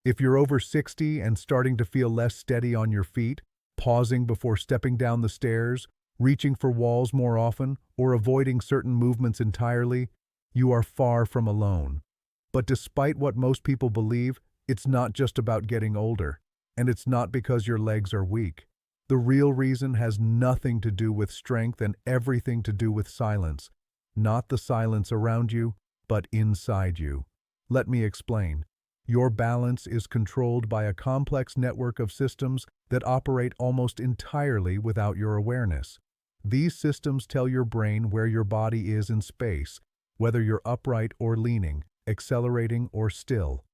If you're over 60 and starting to feel less steady on your feet, pausing before stepping down the stairs, reaching for walls more often, or avoiding certain movements entirely, you are far from alone. But despite what most people believe, it's not just about getting older, and it's not because your legs are weak. The real reason has nothing to do with strength and everything to do with silence. Not the silence around you, but inside you. Let me explain. Your balance is controlled by a complex network of systems that operate almost entirely without your awareness. These systems tell your brain where your body is in space, whether you're upright or leaning, accelerating or still.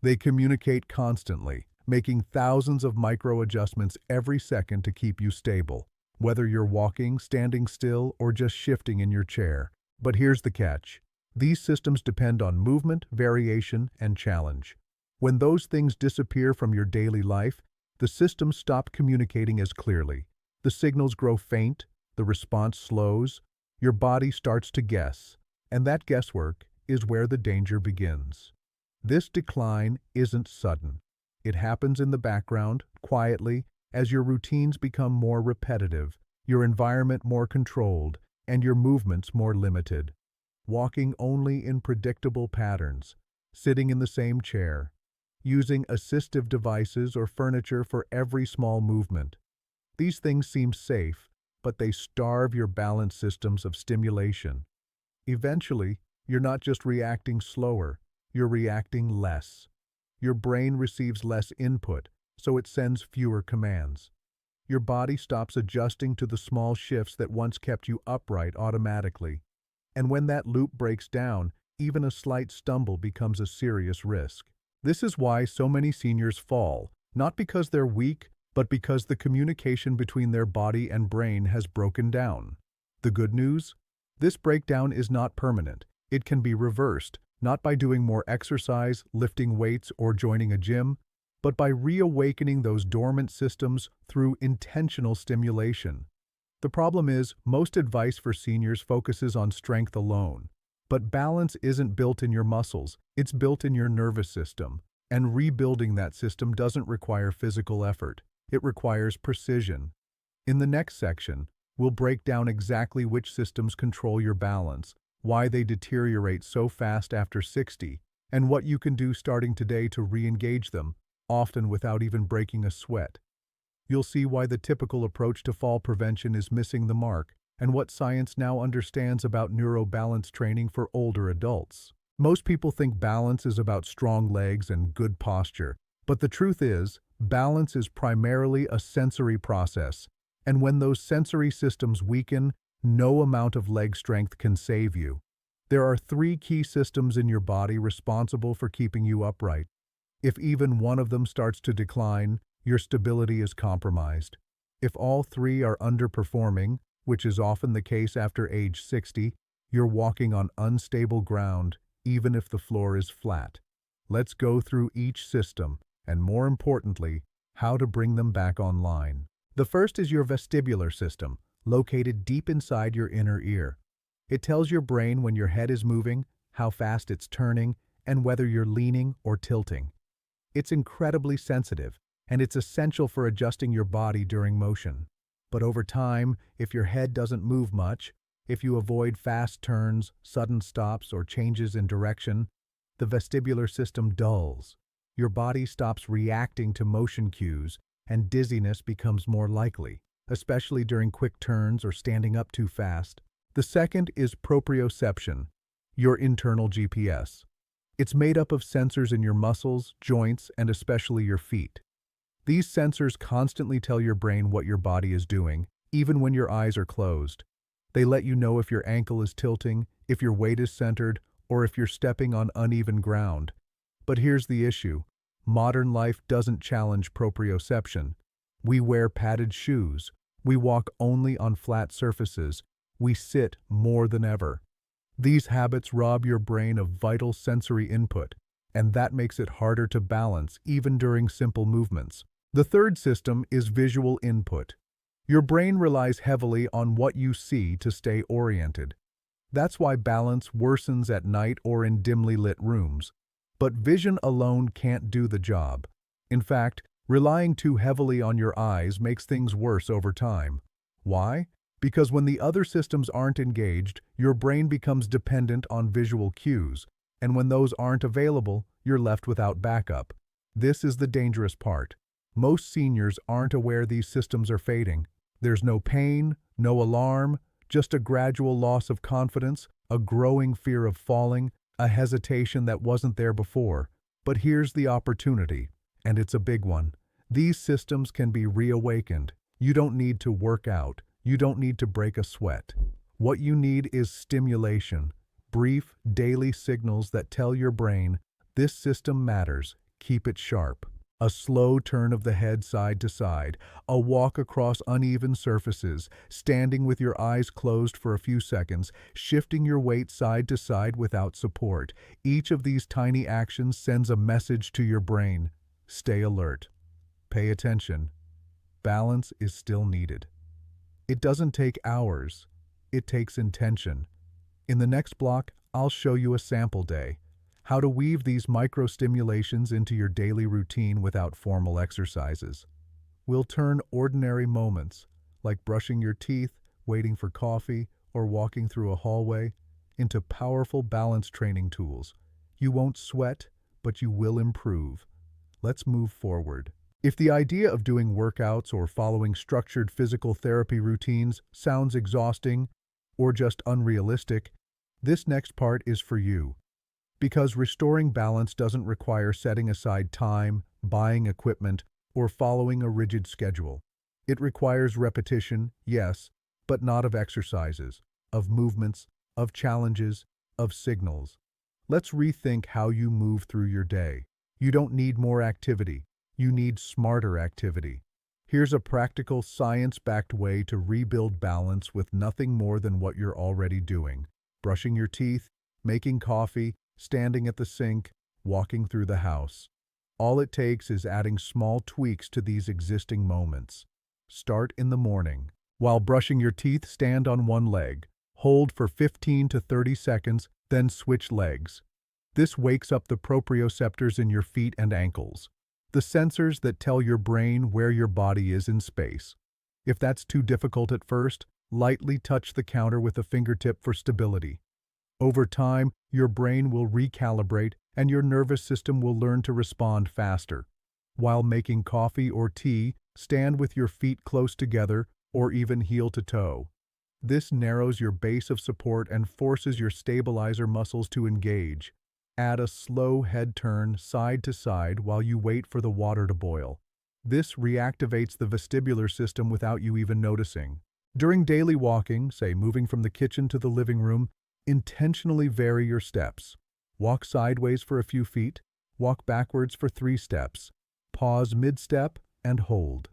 They communicate constantly, making thousands of micro-adjustments every second to keep you stable, whether you're walking, standing still, or just shifting in your chair. But here's the catch. These systems depend on movement, variation, and challenge. When those things disappear from your daily life, the systems stop communicating as clearly. The signals grow faint, the response slows, your body starts to guess, and that guesswork is where the danger begins. This decline isn't sudden. It happens in the background, quietly, as your routines become more repetitive, your environment more controlled, and your movements more limited. Walking only in predictable patterns, sitting in the same chair, using assistive devices or furniture for every small movement. These things seem safe, but they starve your balance systems of stimulation. Eventually, you're not just reacting slower, you're reacting less. Your brain receives less input, so it sends fewer commands. Your body stops adjusting to the small shifts that once kept you upright automatically. And when that loop breaks down, even a slight stumble becomes a serious risk. This is why so many seniors fall, not because they're weak, but because the communication between their body and brain has broken down. The good news? This breakdown is not permanent. It can be reversed, not by doing more exercise, lifting weights, or joining a gym, but by reawakening those dormant systems through intentional stimulation. The problem is, most advice for seniors focuses on strength alone. But balance isn't built in your muscles, it's built in your nervous system. And rebuilding that system doesn't require physical effort. It requires precision. In the next section, we'll break down exactly which systems control your balance, why they deteriorate so fast after 60, and what you can do starting today to re-engage them, often without even breaking a sweat. You'll see why the typical approach to fall prevention is missing the mark, and what science now understands about neurobalance training for older adults. Most people think balance is about strong legs and good posture, but the truth is, balance is primarily a sensory process, and when those sensory systems weaken, no amount of leg strength can save you. There are 3 key systems in your body responsible for keeping you upright. If even one of them starts to decline, your stability is compromised. If all 3 are underperforming, which is often the case after age 60, you're walking on unstable ground, even if the floor is flat. Let's go through each system, and more importantly, how to bring them back online. The first is your vestibular system, located deep inside your inner ear. It tells your brain when your head is moving, how fast it's turning, and whether you're leaning or tilting. It's incredibly sensitive, and it's essential for adjusting your body during motion. But over time, if your head doesn't move much, if you avoid fast turns, sudden stops, or changes in direction, the vestibular system dulls. Your body stops reacting to motion cues, and dizziness becomes more likely, especially during quick turns or standing up too fast. The second is proprioception, your internal GPS. It's made up of sensors in your muscles, joints, and especially your feet. These sensors constantly tell your brain what your body is doing, even when your eyes are closed. They let you know if your ankle is tilting, if your weight is centered, or if you're stepping on uneven ground. But here's the issue. Modern life doesn't challenge proprioception. We wear padded shoes. We walk only on flat surfaces. We sit more than ever. These habits rob your brain of vital sensory input, and that makes it harder to balance even during simple movements. The third system is visual input. Your brain relies heavily on what you see to stay oriented. That's why balance worsens at night or in dimly lit rooms. But vision alone can't do the job. In fact, relying too heavily on your eyes makes things worse over time. Why? Because when the other systems aren't engaged, your brain becomes dependent on visual cues, and when those aren't available, you're left without backup. This is the dangerous part. Most seniors aren't aware these systems are fading. There's no pain, no alarm, just a gradual loss of confidence, a growing fear of falling, a hesitation that wasn't there before. But here's the opportunity, and it's a big one. These systems can be reawakened. You don't need to work out. You don't need to break a sweat. What you need is stimulation, brief, daily signals that tell your brain, this system matters, keep it sharp. A slow turn of the head side to side, a walk across uneven surfaces, standing with your eyes closed for a few seconds, shifting your weight side to side without support. Each of these tiny actions sends a message to your brain. Stay alert. Pay attention. Balance is still needed. It doesn't take hours. It takes intention. In the next block, I'll show you a sample day. How to weave these micro-stimulations into your daily routine without formal exercises. We'll turn ordinary moments, like brushing your teeth, waiting for coffee, or walking through a hallway, into powerful balance training tools. You won't sweat, but you will improve. Let's move forward. If the idea of doing workouts or following structured physical therapy routines sounds exhausting or just unrealistic, this next part is for you. Because restoring balance doesn't require setting aside time, buying equipment, or following a rigid schedule. It requires repetition, yes, but not of exercises, of movements, of challenges, of signals. Let's rethink how you move through your day. You don't need more activity. You need smarter activity. Here's a practical, science-backed way to rebuild balance with nothing more than what you're already doing. Brushing your teeth, making coffee, standing at the sink, walking through the house. All it takes is adding small tweaks to these existing moments. Start in the morning. While brushing your teeth, stand on one leg. Hold for 15 to 30 seconds, then switch legs. This wakes up the proprioceptors in your feet and ankles, the sensors that tell your brain where your body is in space. If that's too difficult at first, lightly touch the counter with a fingertip for stability. Over time, your brain will recalibrate and your nervous system will learn to respond faster. While making coffee or tea, stand with your feet close together or even heel to toe. This narrows your base of support and forces your stabilizer muscles to engage. Add a slow head turn side to side while you wait for the water to boil. This reactivates the vestibular system without you even noticing. During daily walking, say moving from the kitchen to the living room, intentionally vary your steps. Walk sideways for a few feet, walk backwards for 3 steps, pause mid-step, and hold.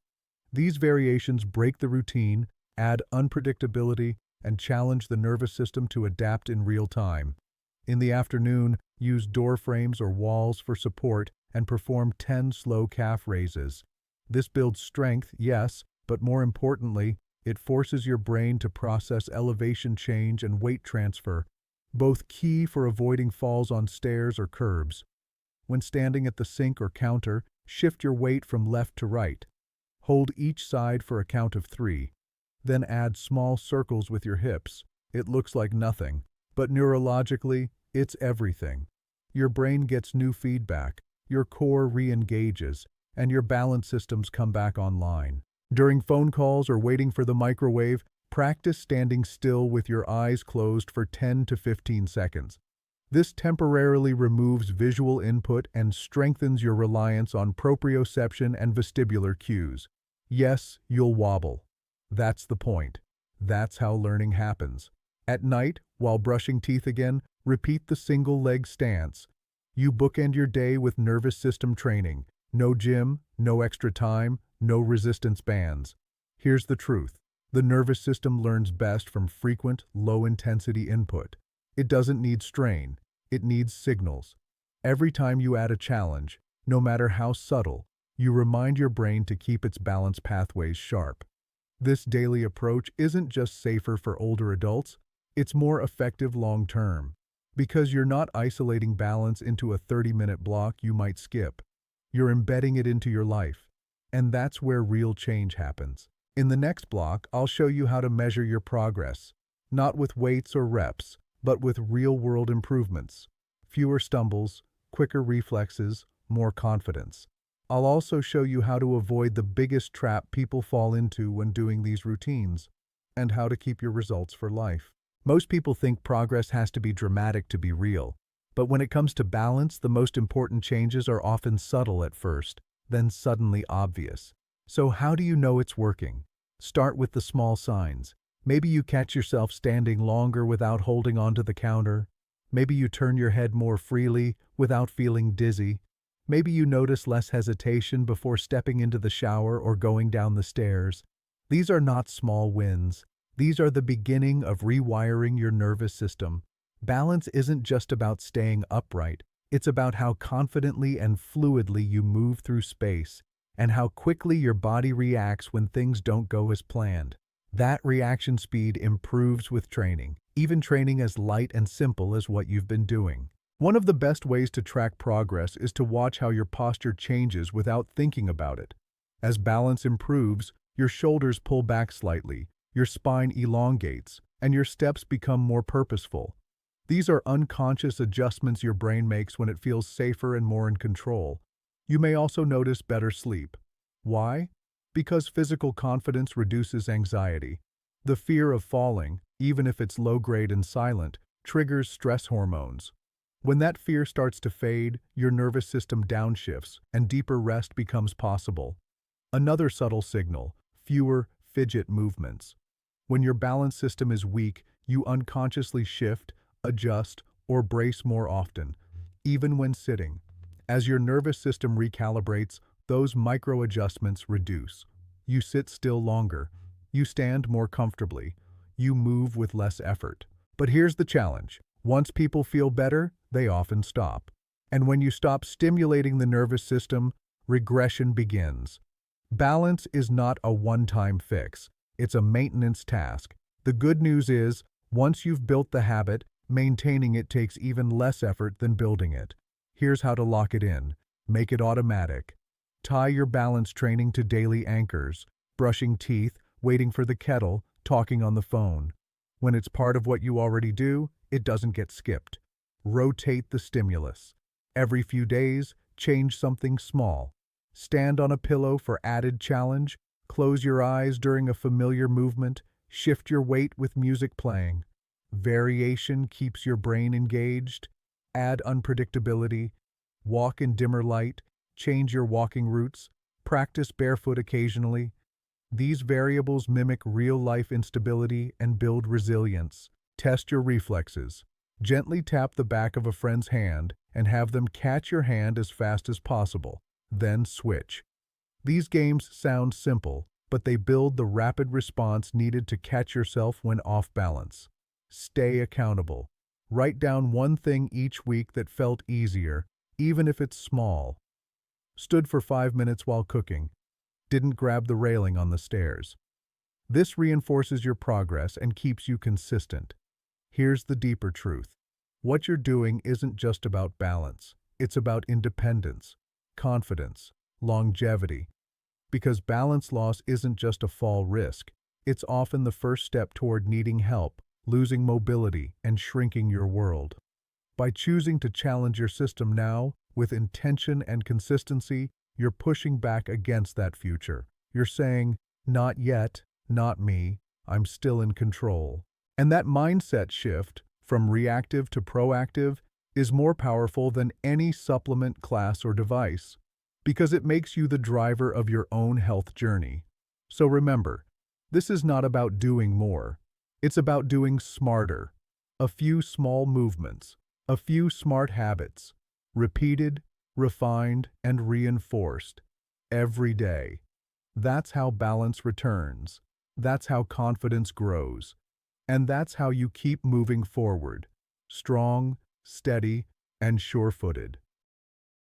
These variations break the routine, add unpredictability, and challenge the nervous system to adapt in real time. In the afternoon, use door frames or walls for support and perform 10 slow calf raises. This builds strength, yes, but more importantly, it forces your brain to process elevation change and weight transfer, both key for avoiding falls on stairs or curbs. When standing at the sink or counter, shift your weight from left to right. Hold each side for a count of 3. Then add small circles with your hips. It looks like nothing, but neurologically, it's everything. Your brain gets new feedback, your core re-engages, and your balance systems come back online. During phone calls or waiting for the microwave, practice standing still with your eyes closed for 10 to 15 seconds. This temporarily removes visual input and strengthens your reliance on proprioception and vestibular cues. Yes, you'll wobble. That's the point. That's how learning happens. At night, while brushing teeth again, repeat the single-leg stance. You bookend your day with nervous system training. No gym, no extra time, no resistance bands. Here's the truth. The nervous system learns best from frequent, low-intensity input. It doesn't need strain. It needs signals. Every time you add a challenge, no matter how subtle, you remind your brain to keep its balance pathways sharp. This daily approach isn't just safer for older adults, it's more effective long-term. Because you're not isolating balance into a 30-minute block you might skip. You're embedding it into your life. And that's where real change happens. In the next block, I'll show you how to measure your progress, not with weights or reps, but with real-world improvements. Fewer stumbles, quicker reflexes, more confidence. I'll also show you how to avoid the biggest trap people fall into when doing these routines, and how to keep your results for life. Most people think progress has to be dramatic to be real, but when it comes to balance, the most important changes are often subtle at first, then suddenly obvious. So how do you know it's working? Start with the small signs. Maybe you catch yourself standing longer without holding onto the counter. Maybe you turn your head more freely without feeling dizzy. Maybe you notice less hesitation before stepping into the shower or going down the stairs. These are not small wins. These are the beginning of rewiring your nervous system. Balance isn't just about staying upright. It's about how confidently and fluidly you move through space, and how quickly your body reacts when things don't go as planned. That reaction speed improves with training, even training as light and simple as what you've been doing. One of the best ways to track progress is to watch how your posture changes without thinking about it. As balance improves, your shoulders pull back slightly, your spine elongates, and your steps become more purposeful. These are unconscious adjustments your brain makes when it feels safer and more in control. You may also notice better sleep. Why? Because physical confidence reduces anxiety. The fear of falling, even if it's low-grade and silent, triggers stress hormones. When that fear starts to fade, your nervous system downshifts, and deeper rest becomes possible. Another subtle signal: fewer fidget movements. When your balance system is weak, you unconsciously shift, adjust, or brace more often, even when sitting. As your nervous system recalibrates, those micro-adjustments reduce. You sit still longer. You stand more comfortably. You move with less effort. But here's the challenge. Once people feel better, they often stop. And when you stop stimulating the nervous system, regression begins. Balance is not a one-time fix. It's a maintenance task. The good news is, once you've built the habit, maintaining it takes even less effort than building it. Here's how to lock it in. Make it automatic. Tie your balance training to daily anchors: brushing teeth, waiting for the kettle, talking on the phone. When it's part of what you already do, it doesn't get skipped. Rotate the stimulus. Every few days, change something small. Stand on a pillow for added challenge. Close your eyes during a familiar movement. Shift your weight with music playing. Variation keeps your brain engaged. Add unpredictability. Walk in dimmer light. Change your walking routes. Practice barefoot occasionally. These variables mimic real-life instability and build resilience. Test your reflexes. Gently tap the back of a friend's hand and have them catch your hand as fast as possible. Then switch. These games sound simple, but they build the rapid response needed to catch yourself when off balance. Stay accountable. Write down one thing each week that felt easier, even if it's small. Stood for 5 minutes while cooking. Didn't grab the railing on the stairs. This reinforces your progress and keeps you consistent. Here's the deeper truth. What you're doing isn't just about balance. It's about independence, confidence, longevity. Because balance loss isn't just a fall risk. It's often the first step toward needing help, losing mobility, and shrinking your world. By choosing to challenge your system now, with intention and consistency, you're pushing back against that future. You're saying, not yet, not me, I'm still in control. And that mindset shift, from reactive to proactive, is more powerful than any supplement, class, or device, because it makes you the driver of your own health journey. So remember, this is not about doing more. It's about doing smarter. A few small movements, a few smart habits, repeated, refined, and reinforced every day. That's how balance returns. That's how confidence grows. And that's how you keep moving forward, strong, steady, and sure-footed.